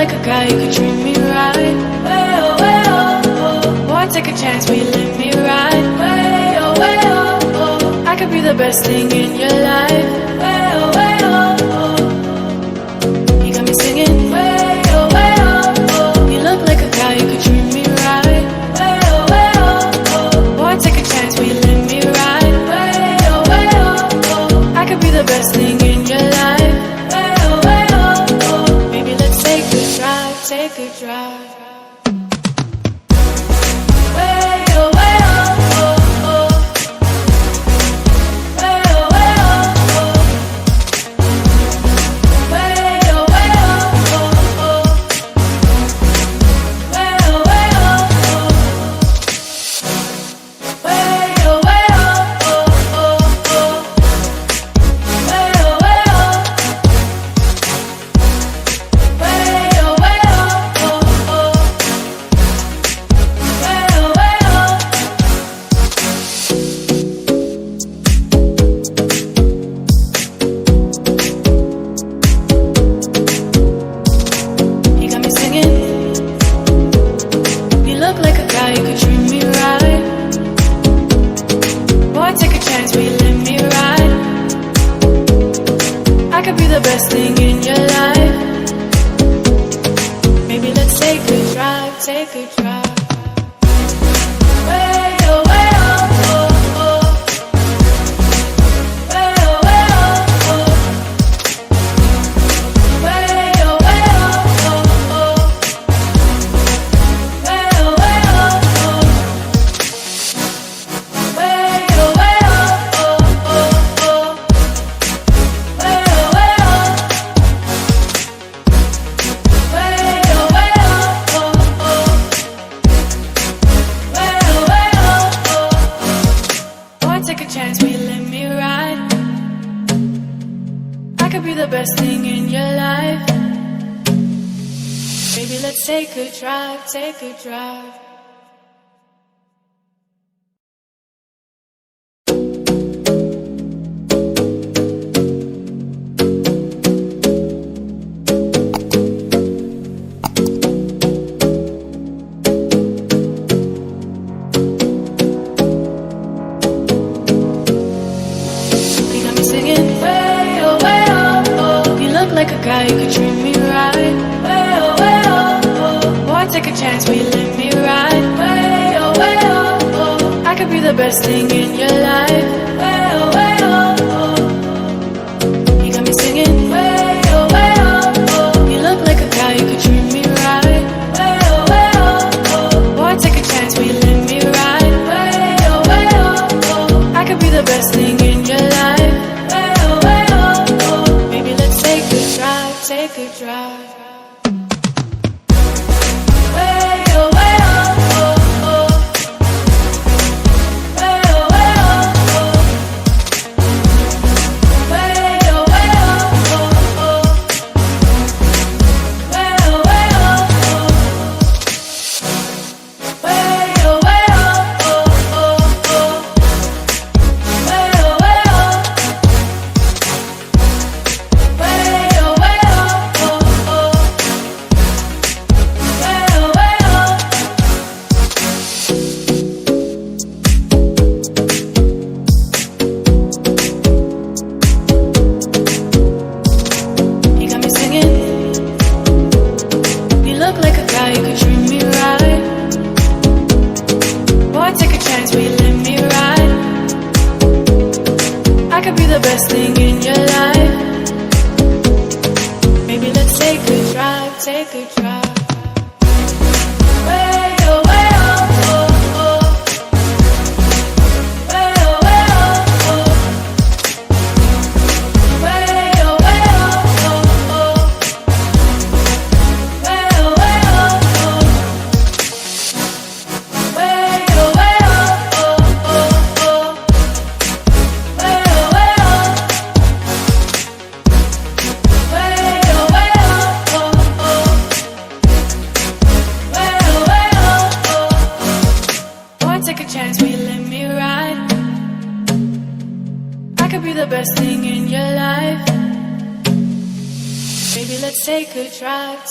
like a guy, you could treat me right. Way oh, way oh, oh. Boy, take a chance, will you let me ride? Way oh, way oh, oh. I could be the best thing in your life. Way oh, way oh, oh. You got me singing. Way oh, way oh, oh. You look like a guy, you could treat me right. Way oh, way oh, oh. Boy, take a chance, will you let me ride? Way oh, way oh, oh. I could be the best thing in your life. Way oh, way oh, oh. Maybe let's take a drive, take a drive. The best thing in your life. Maybe let's take a drive, take a drive. Way oh, way oh, oh, oh. Way oh, way oh, oh. Way oh, way oh, oh, oh. Way oh, way oh, oh. Way oh, way oh, oh, oh. Way oh, way be the best thing in your life. Baby, let's take a drive, take a drive. You got me singing, way oh, way oh. You look like a guy, you could treat me right. Way oh, way oh. Boy, take a chance, will you let me ride? Way oh, way oh. I could be the best thing in your life. Way oh, way oh. You got me singing. Way oh, way oh. You look like a guy, you could treat me right. Way oh, way oh. Boy, take a chance, will you let me ride? Way oh, way oh. I could be the best thing in your life. Way oh, way oh. Maybe let's take a drive, take a drive. Way oh, way oh. Way oh, way oh. Way oh, way oh. Way oh, way oh. Way oh, way oh. Way oh, way oh. You got me singing. You look like a guy, you could treat me right. Boy, take a chance, will you let me ride? I could be the best thing in your life. Maybe let's take a drive, take a drive. Way oh, way oh. Way oh, way oh. Way oh, way oh. Way oh, way oh. Way oh, way oh. Way oh, way oh. Way oh, way oh. Boy, take a chance, will you let me ride? I could be the best thing in your life. Baby, let's take a drive.